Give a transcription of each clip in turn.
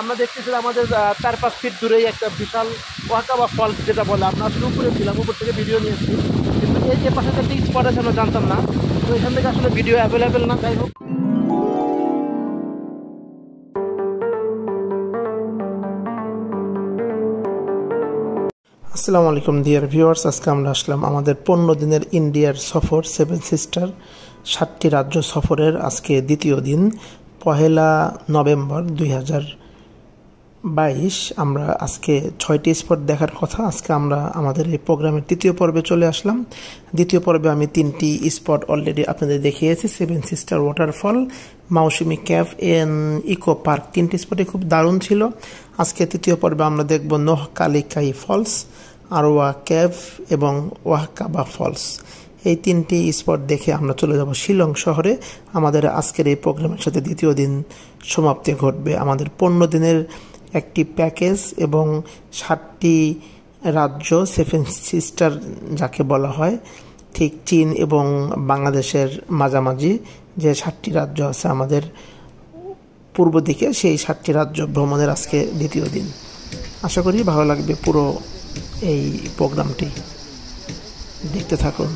আমরা দেখতেছি আমাদের 4-5 ফিট দূরেই একটা বিশাল কাবা ফলস যেটা বলে, আমরা আসলে উপরে ছিলাম, উপর থেকে ভিডিও নিয়েছি, কিন্তু এই যে পাশে একটা স্পট আছে আমরা জানতাম না, তো এখান থেকে আসলে ভিডিও অ্যাভেলেবেল না। যাই হোক, আসসালামু আলাইকুম ডিয়ার ভিউয়ার্স, আজকে আমরা আসলাম আমাদের 15 দিনের ইন্ডিয়ার সফর 7 সিস্টার 7টি রাজ্য সফরের আজকে দ্বিতীয় দিন, 1 নভেম্বর 2022। আমরা আজকে 6টি স্পট দেখার কথা। আজকে আমরা আমাদের এই প্রোগ্রামের তৃতীয় পর্বে চলে আসলাম। দ্বিতীয় পর্বে আমি 3টি স্পট অলরেডি আপনাদের দেখিয়েছি, 7 sister waterfall, Mawsmai cave and eco park. 3টি স্পটে খুব দারুণ ছিল। আজকে তৃতীয় পর্বে আমরা দেখব নোহকালিকাই ফলস, আরওয়া কেভ এবং কাবা ফলস। এই 3টি স্পট দেখে আমরা চলে যাব শিলং শহরে। আমাদের আজকের এই প্রোগ্রামের সাথে দ্বিতীয় দিন সমাপ্তি ঘটবে। আমাদের 15 দিনের একটি প্যাকেজ এবং 7টি রাজ্য 7 সিস্টার যাকে বলা হয়, ঠিক চীন এবং বাংলাদেশের মাঝামাঝি যে 7টি রাজ্য আছে আমাদের পূর্ব দিকে, সেই 7টি রাজ্য ভ্রমণের আজকে দ্বিতীয় দিন। আশা করি ভালো লাগবে পুরো এই প্রোগ্রামটি, দেখতে থাকুন।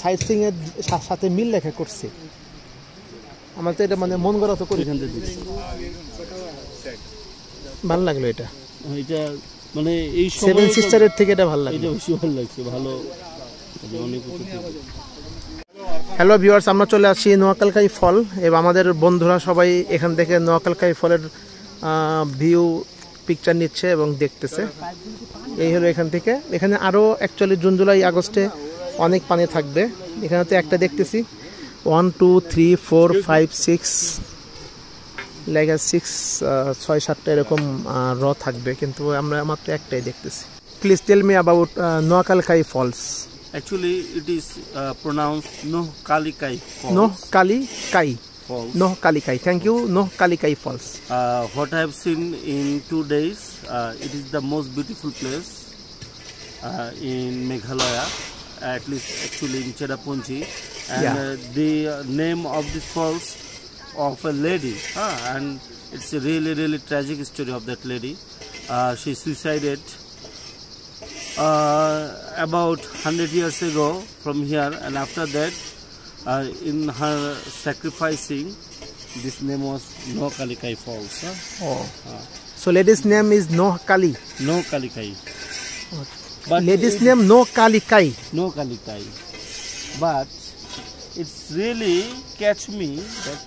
সাইট সিং এর সাথে মিল লেখা করছে, আমার তো এটা মানে মন গড়া তো করে ভালো লাগলো। এটা মানে এই 7 সিস্টারের থেকে এটা ভালো লাগে, এটা বেশি ভালো লাগছে, ভালো অনেক। হ্যালো ভিউয়ার্স, আমরা চলে আসছি নোহকালিকাই ফল এবং আমাদের বন্ধুরা সবাই এখান থেকে নোহকালিকাই ফলের ভিউ পিকচার নিচ্ছে এবং দেখতেছে। এই হলো এখান থেকে। এখানে আরও অ্যাকচুয়ালি জুন জুলাই আগস্টে অনেক পানি থাকবে। এখানে তো একটা দেখতেছি 1 2 3 4 5 6 লেখা 6-7টা এরকম র থাকবে, কিন্তু আমরা মাত্র একটাই দেখতেছি। Please tell me about Nohkalikai falls. Actually, it is pronounced Nohkalikai Falls. Nohkalikai. Nohkalikai. Thank you. Nohkalikai Falls. What I have seen in 2 days, it is the most beautiful place in Meghalaya, at least actually in Cherrapunji. And the name of this falls of a lady, and it's a really tragic story of that lady. She suicided about 100 years ago from here, and after that in her sacrificing, this name was Nohkalikai Falls. So lady's name is Nohkalikai. But lady's name Nohkalikai. But it's really catch me that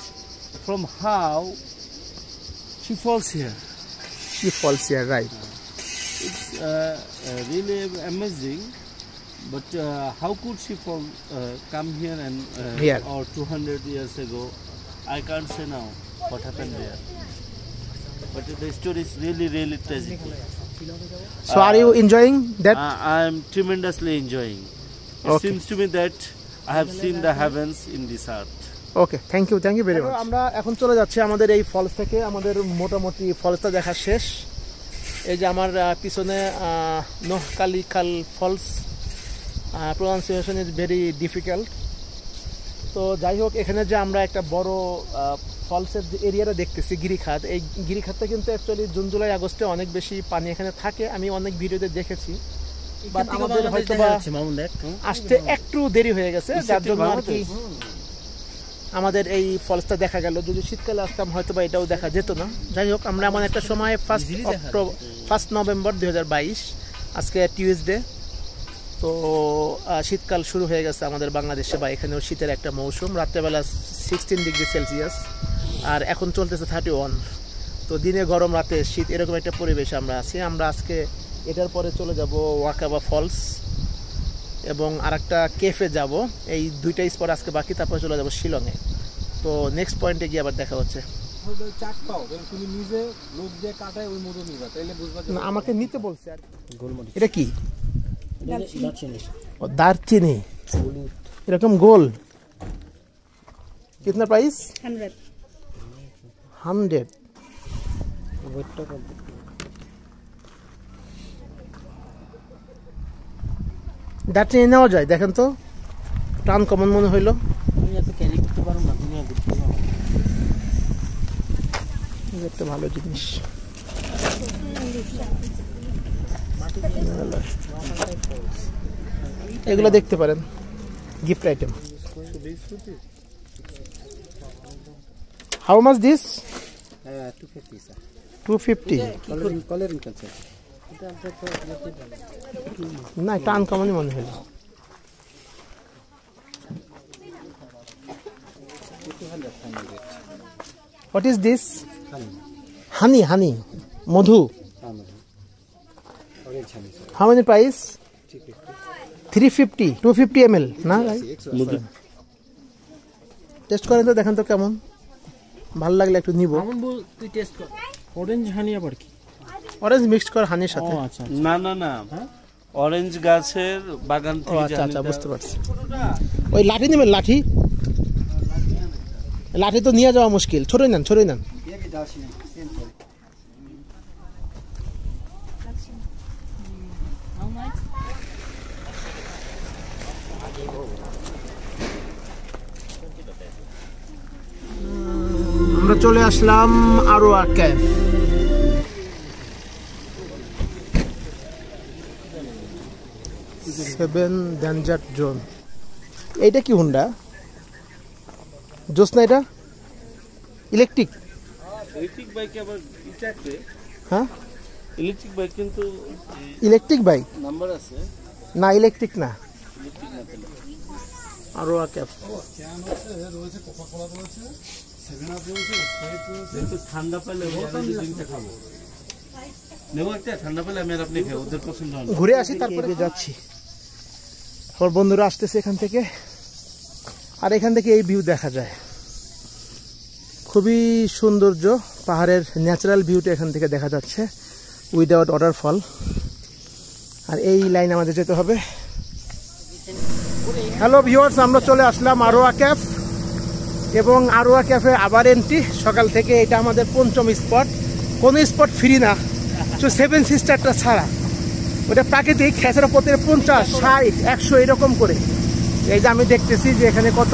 from how she falls here. Right. It's really amazing, but how could she come here and here or 200 years ago? I can't say now what happened there, but the story is really tragic. So are you enjoying that? I am tremendously enjoying. It seems to me that I have seen the heavens in this earth. Okay, thank you very much. আমরা এখন চলে যাচ্ছি আমাদের এই false থেকে। আমাদের মোটামুটি ফলসটা দেখা শেষ। এই যে আমার পিছনে Nohkalikai falls, pronunciation is very difficult. তো যাই হোক, এখানে যে আমরা একটা বড় ফলসের যে এরিয়াটা দেখতেছি গিরিখাত, এই গিরিখাতটা কিন্তু অ্যাকচুয়ালি জুন জুলাই আগস্টে অনেক বেশি পানি এখানে থাকে। আমি অনেক ভিডিওতে দেখেছি, বাট আমাদের হয়তো বা আসতে একটু দেরি হয়ে গেছে, যার জন্য আর কি আমাদের এই ফলসটা দেখা গেল। যদি শীতকালে আসতাম হয়তো বা এটাও দেখা যেত না। যাই হোক, আমরা এমন একটা সময় 1 নভেম্বর 2022, আজকে টিউসডে, তো শীতকাল শুরু হয়ে গেছে আমাদের বাংলাদেশে, বা এখানেও শীতের একটা মৌসুম। রাত্রেবেলা 16 ডিগ্রি সেলসিয়াস আর এখন চলতেছে 31। তো দিনে গরম, রাতে শীত, এরকম একটা পরিবেশে আমরা আছি। আমরা আজকে এটার পরে চলে যাব কাবা ফলস এবং আরেকটা কেফে যাব। এই 2টা স্পট আজকে বাকি, তারপরে চলে যাব শিলংয়ে। তো নেক্সট পয়েন্টে গিয়ে আবার দেখা হচ্ছে। আমাকে নিতে বলছে। এটা কি? দারচিনি, এরকম গোল। कितना प्राइस? 100। দাঁত নিয়ে নেওয়া যায়, দেখেন তো টান কমন মনে হইলো। একটা ভালো জিনিস, এগুলো দেখতে পারেন, gift item. How much this? 250 sir. 250। Coloring culture. না এটা আনকমনই মনে হলো। What is this? Honey. Honey. Madhu. Orange honey. How many price? 350. 250 ml না ভাই? টেস্ট করেন তো, দেখেন তো কেমন, ভালো লাগলে একটু নিব। আমন বল তুই টেস্ট কর। অরেঞ্জ হানি আবার কি? অরেঞ্জ মিক্সড কর হানির সাথে। ও আচ্ছা। না অরেঞ্জ গাছের বাগান থেকে। আচ্ছা বুঝতে পারছি। ওই লাঠি নেবেন, লাঠি তো নিয়ে যাওয়া মুশকিল, ছড়িয়ে নেন। আমরা চলে আসলাম Arwa cave. Seven danger zone. এইটা কি হুন্ডা? জোস না এটা? ইলেকট্রিক বাইকে আবার ইটাতে। হ্যাঁ ইলেকট্রিক বাইক, কিন্তু ইলেকট্রিক বাইক নাম্বার আছে না, ইলেকট্রিক না। আরওয়া কেভ। ঠান্ডা পেলে খাবো, ঠান্ডা পেলে আমি আর আপনি খাই, ওদের পছন্দ হয়। ঘুরে আসি তারপরে যাচ্ছি। আমার বন্ধুরা আসতেছে এখান থেকে, আর এখান থেকে এই ভিউ দেখা যায়, খুবই সৌন্দর্য, পাহাড়ের ন্যাচারাল ভিউটা এখান থেকে দেখা যাচ্ছে উইদাউট ওয়াটারফল। আর এই লাইন আমাদের যেতে হবে। হ্যালো ভিউয়ার্স, আমরা চলে আসলাম আরওয়া ক্যাফ, এবং আরওয়া ক্যাফে আবার এন্ট্রি সকাল থেকে। এটা আমাদের পঞ্চম স্পট, কোনো স্পট ফ্রি না, তো সেভেন সিস্টারটা ছাড়া। ওটা প্রাকৃতিক, এছাড়া প্রত্যেক 50, 60, 100 এরকম করে। এই যে আমি দেখতেছি যে এখানে কত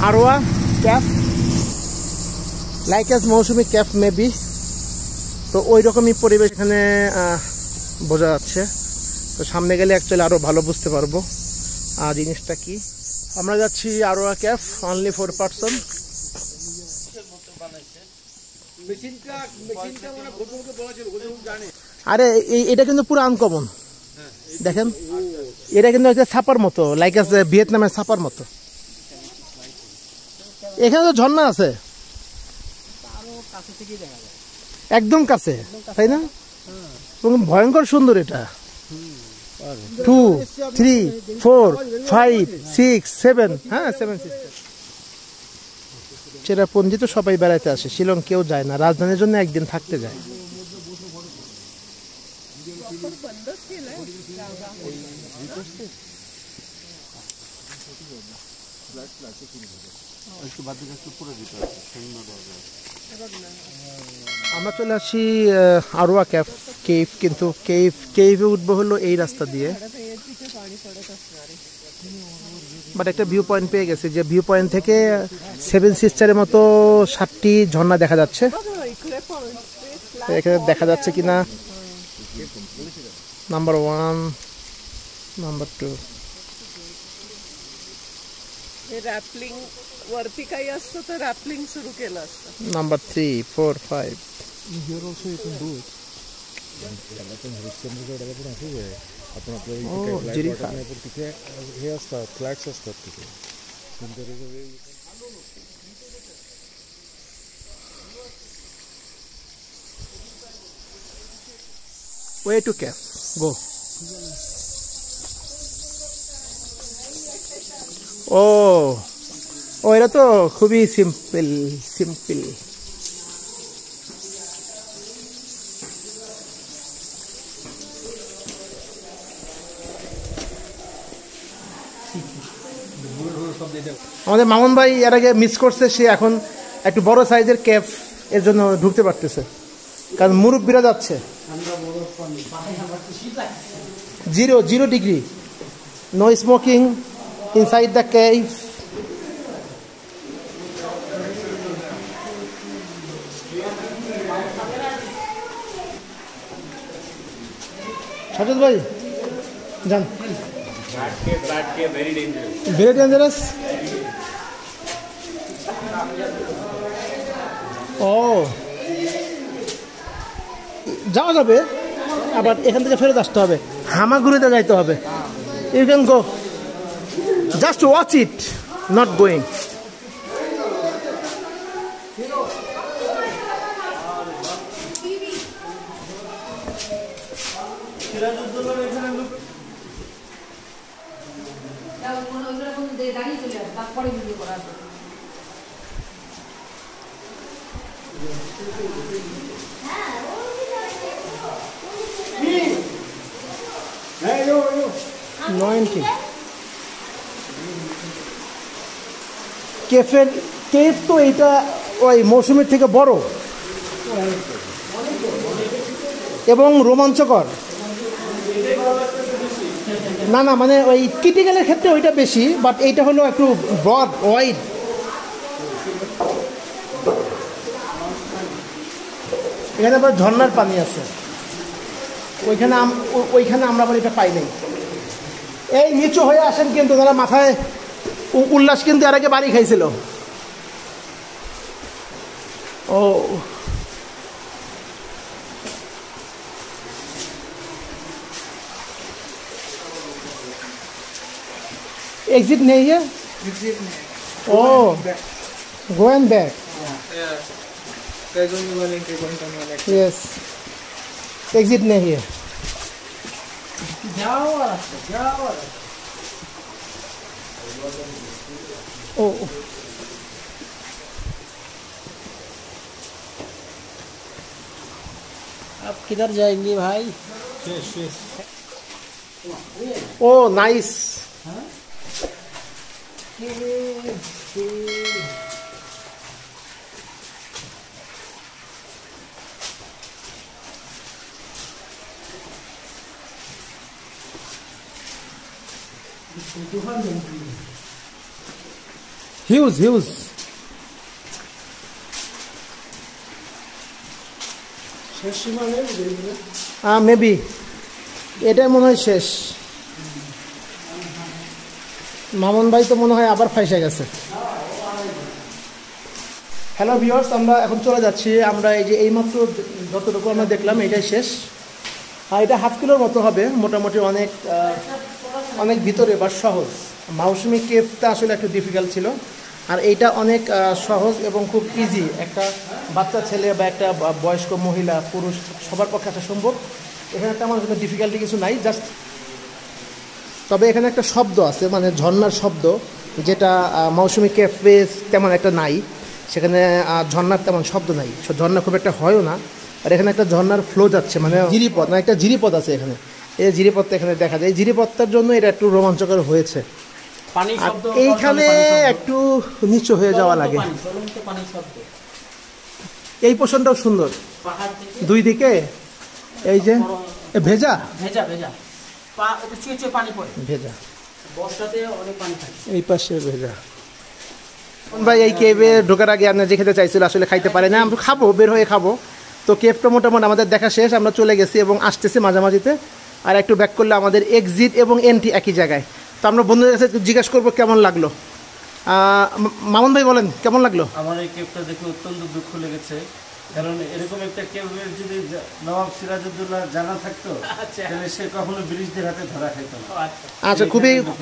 আরওয়া ক্যাফ, লাইক অ্যাজ মৌসুমি ক্যাফ মেবি, তো ওই রকমই পরিবেশ এখানে বোঝা যাচ্ছে। তো সামনে গেলে অ্যাকচুয়ালি আরও ভালো বুঝতে পারবো আর জিনিসটা কি। আমরা যাচ্ছি আরওয়া ক্যাফ, অনলি 4 পার্সন। আরে এটা কিন্তু পুরো আনকমন, দেখেন এটা কিন্তু একটা ছাপার মতো, লাইক আছে ভিয়েতনামের ছাপার মতো। এখানে তো ঝর্ণা আছে একদম কাছে, তাই না? ভয়ঙ্কর সুন্দর এটা। 2, 3, 4, 5, 6, 7, হ্যাঁ 7 সিস্টার। চেরাপুঞ্জি তো সবাই বেড়াতে আসে, শিলং কেউ যায় না, রাজধানীর জন্য একদিন থাকতে যায়। আমরা চলে আসি আরওয়া ক্যাফ কেভ, কিন্তু কেভে উঠবো হলো এই রাস্তা দিয়ে। বাট একটা ভিউ পয়েন্ট পেয়ে গেছে, যে ভিউ পয়েন্ট থেকে 7 সিস্টারের মতো 7টি ঝর্ণা দেখা যাচ্ছে। এখানে দেখা যাচ্ছে কিনা, নাম্বার 1, नांबर 2 हे रॅपलिंग वरती काही असतं तर रॅपलिंग सुरू केलं असतं. Number 3, 4, 5 here also you can do it. तिथे हे असतात फ्लॅट्स असतात तिथे. way to cave, go. ও এটা তো খুবই সিম্পল। আমাদের মামুন ভাই এর আগে মিস করছে, সে এখন একটু বড় সাইজের ক্যাফ এর জন্য ঢুকতে পারতেছে, কারণ মুরব্বিরা যাচ্ছে। 0 degree No smoking inside the cave. Shahid bhai, Jan. Bad cave, very dangerous. Very dangerous. Oh. যাওয়া যাবে আবার এখান থেকে ফেরত আসতে হবে হামাগুড়িতে যাইতে হবে you can go just watch it not going cave তো এটা ওই মৌসুমীর থেকে বড় এবং রোমাঞ্চকর না না মানে ওই ক্রিটিক্যালের ক্ষেত্রে ওইটা বেশি বাট এইটা হলো একটু ব্রড ওয়াইড এখানে আবার ঝর্ণার পানি আছে ওইখানে আমরা আবার এটা পাই নাই এই নিচু হয়ে আসেন কিন্তু তারা মাথায় উল্লাস কিন্তু এর আগে বাড়ি খাইছিল ও exit nahi hai exit nahi oh go and back yeah there's only one entry point on one exit yes exit nahi hai jao oh आप किधर जाएंगे भाई oh nice huge মেবি এটা মনে হয় শেষ মামুন ভাই তো মনে হয় আবার ফাইসে গেছে হ্যালো ভিউয়ার্স আমরা এখন চলে যাচ্ছি আমরা এই যে এইমাত্র যতটুকু আমরা দেখলাম এটাই শেষ আর এটা হাফ কিলোর মতো হবে মোটামুটি অনেক ভিতরে বা সহজ মৌসুমী কেভটা আসলে একটু ডিফিকাল্ট ছিল আর এইটা অনেক সহজ এবং খুব ইজি একটা বাচ্চা ছেলে বা একটা বয়স্ক মহিলা পুরুষ সবার পক্ষে আসা সম্ভব এখানে তেমন কোনো ডিফিকাল্টি কিছু নাই জাস্ট তবে এখানে একটা শব্দ আছে মানে ঝর্ণার শব্দ যেটা মৌসুমী কেভে তেমন একটা নাই সেখানে ঝর্ণার তেমন শব্দ নাই ঝর্ণা খুব একটা হয়ও না আর এখানে একটা ঝর্ণার ফ্লো যাচ্ছে মানে জিরিপথ না একটা জিরিপথ আছে এখানে এই জিরিপথটা এখানে দেখা যায় এই জিরিপথটার জন্য এটা একটু রোমাঞ্চকর হয়েছে এইখানে একটু নিচু হয়ে যাওয়া লাগে এই পোষণটাও সুন্দর দুই দিকে এই যে ভেজা ভেজা এই পাশে ভেজা ভাই এই কেভে ঢোকার আগে আপনার যে খেতে চাইছিল আসলে খাইতে পারে না আমরা খাবো বের হয়ে খাবো তো কেভটা মোটামুটি আমাদের দেখা শেষ আমরা চলে গেছি এবং আসতেছি মাঝামাঝিতে আর একটু ব্যাক করলে আমাদের এক্সিট এবং এন্ট্রি একই জায়গায় তো আমরা বন্ধুদের কাছে জিজ্ঞাসা করবো কেমন লাগলো মামুন ভাই বলেন কেমন লাগলো আমার এই কেভটা দেখে অত্যন্ত দুঃখ লেগেছে কারণ এরকম একটা কেভের যদি নবাব সিরাজউদ্দৌলা জানা থাকতো তাহলে সে কখনো ব্রিটিশদের হাতে ধরা খাইতো না আচ্ছা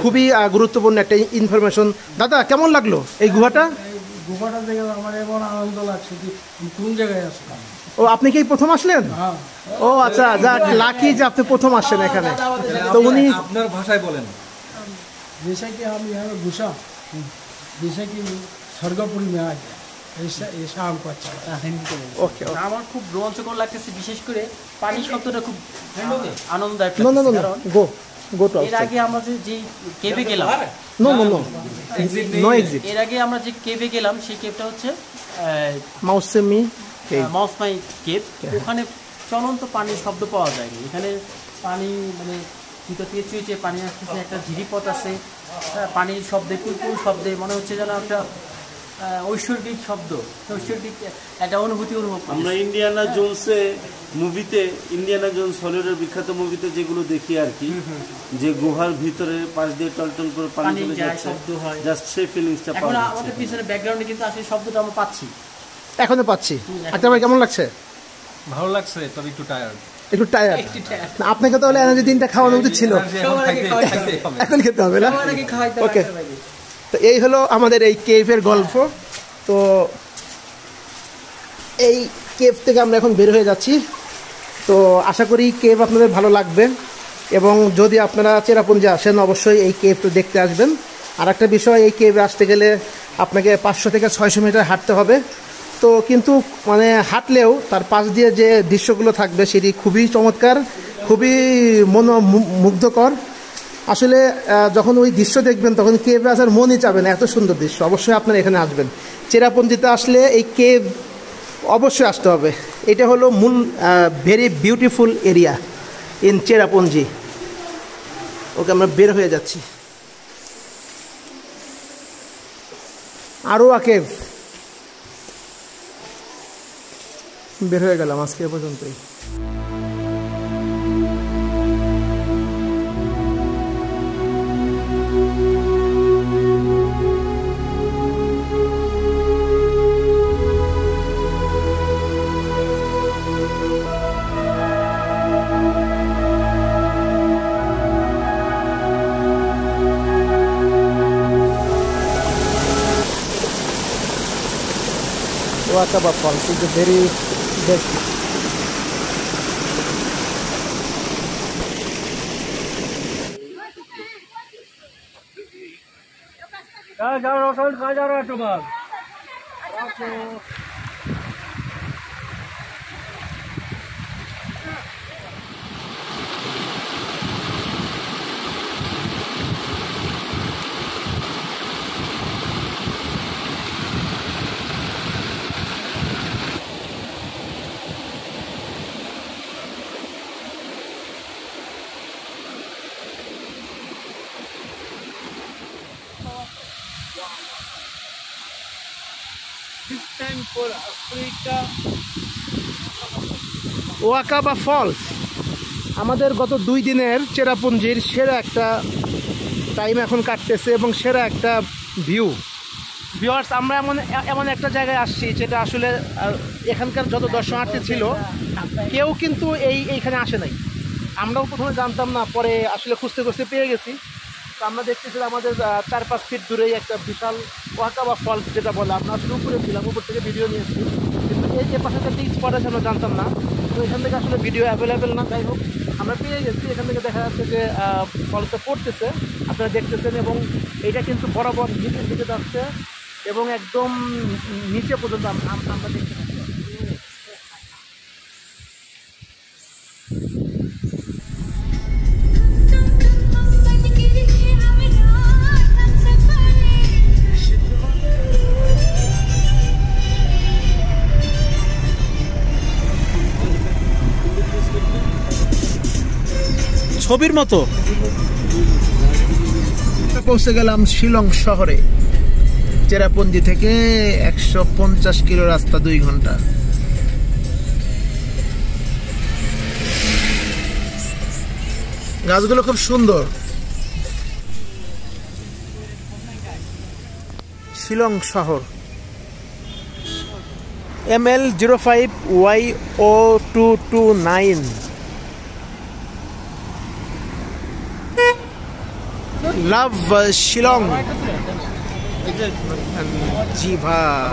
খুবই গুরুত্বপূর্ণ একটা ইনফরমেশন দাদা কেমন লাগলো এই গুহাটা দেখে আমার এমন আনন্দ লাগছে যে কোন জায়গায় আসলাম ও আপনি কি প্রথম আসলেন ও আচ্ছা যাক লাকি যে আপনি প্রথম আসছেন এখানে তো উনি আপনার ভাষায় বলেন जैसे कि हम यहाँ घुसा जैसे कि स्वर्गपुरी में आ गया ऐसा हमको अच्छा ওকে আমার খুব রোমাঞ্চকর লাগতেছে বিশেষ করে পানি শব্দটা খুব আনন্দদায়ক গো টু এর আগে আমরা যে কেভে গেলাম নো এক্সিট এর আগে আমরা যে কেভে গেলাম সেই কেভটা হচ্ছে মাউসমাই কেভ ওখানে চলন্ত পানির শব্দ পাওয়া যায়নি এখানে পানি মানে ভিতর থেকে চুয়ে চুয়ে পানি আসতেছে, একটা ঝিরিপথ আছে, পানির শব্দে কুলকুল শব্দে মনে হচ্ছে যেন একটা ঐশ্বরিক শব্দ, ঐশ্বরিক একটা অনুভূতি অনুভব। আমরা ইন্ডিয়ানা জোনসে মুভিতে, ইন্ডিয়ানা জোনস হলিউডের বিখ্যাত মুভিতে যেগুলো দেখি আর কি, যে গুহার ভিতরে পাশ দিয়ে টলটল করে পানি চলে যাচ্ছে, শব্দ হয়, জাস্ট সেই ফিলিংসটা পাওয়া এখন যাচ্ছে। আমাদের পিছনে ব্যাকগ্রাউন্ডে কিন্তু আসলে শব্দটা আমরা পাচ্ছি, এখনো পাচ্ছি। আচ্ছা ভাই, কেমন লাগছে? ভালো লাগছে, তবে একটু টায়ার্ড। একটু টায়ার্ড। আপনাকে তাহলে এনার্জি দিনটা খাওয়ানো উচিত ছিল, এখন খেতে হবে না? ওকে, তো এই হলো আমাদের এই কেভের গল্প। তো এই কেভ থেকে আমরা এখন বের হয়ে যাচ্ছি। তো আশা করি কেভ আপনাদের ভালো লাগবে, এবং যদি আপনারা চেরাপুঞ্জি আসেন অবশ্যই এই কেভটা দেখতে আসবেন। আর একটা বিষয়, এই কেভে আসতে গেলে আপনাকে 500 থেকে 600 মিটার হাঁটতে হবে। তো কিন্তু মানে হাঁটলেও তার পাশ দিয়ে যে দৃশ্যগুলো থাকবে সেটি খুবই চমৎকার, খুবই মুগ্ধকর। আসলে যখন ওই দৃশ্য দেখবেন তখন কেভে আসার মনই চাবে না, এত সুন্দর দৃশ্য। অবশ্যই আপনারা এখানে আসবেন, চেরাপুঞ্জিতে আসলে এই কেভ অবশ্যই আসতে হবে। এটা হলো মূল very beautiful area in Cherrapunji. Okay, আমরা বের হয়ে যাচ্ছি। আরওয়া কেভ বের হয়ে গেলাম আজকে এ পর্যন্তই। Kaba Falls is a very best. कहाँ जा रहा है तुम्हारा? ওয়াকাবা ফলস আমাদের গত 2 দিনের চেরাপুঞ্জির সেরা একটা টাইম এখন কাটতেছে, এবং সেরা একটা ভিউ। ভিউয়ার্স, আমরা এমন একটা জায়গায় আসছি যেটা আসলে এখানকার যত দর্শনার্থী ছিল কেউ কিন্তু এইখানে আসে নাই। আমরাও প্রথমে জানতাম না, পরে আসলে খুঁজতে খুঁজতে পেয়ে গেছি। তো আমরা দেখতেছিলাম আমাদের 4-5 ফিট দূরেই একটা বিশাল ওয়াকাবা ফলস যেটা বলে, আমরা আসলে উপরে ছিলাম, উপর থেকে ভিডিও নিয়েছি, কিন্তু এই পাশে একটা স্পট আছে আমরা জানতাম না। তো এখান থেকে আসলে ভিডিও অ্যাভেলেবেল না, যাই হোক আমরা পেয়ে গেছি। এখান থেকে দেখা যাচ্ছে যে ফলসটা পড়তেছে, আপনারা দেখতেছেন, এবং এটা কিন্তু বরাবর নিচের দিকে যাচ্ছে এবং একদম নিচে পর্যন্ত আমরা দেখতে পাচ্ছি। ছবির মতো পৌঁছে গেলাম শিলং শহরে। চেরাপুঞ্জি থেকে 150 কিলো রাস্তা, 2 ঘন্টা। গাছগুলো খুব সুন্দর। শিলং শহর। ML05YO229। লাভ শিলং। জি ভাই,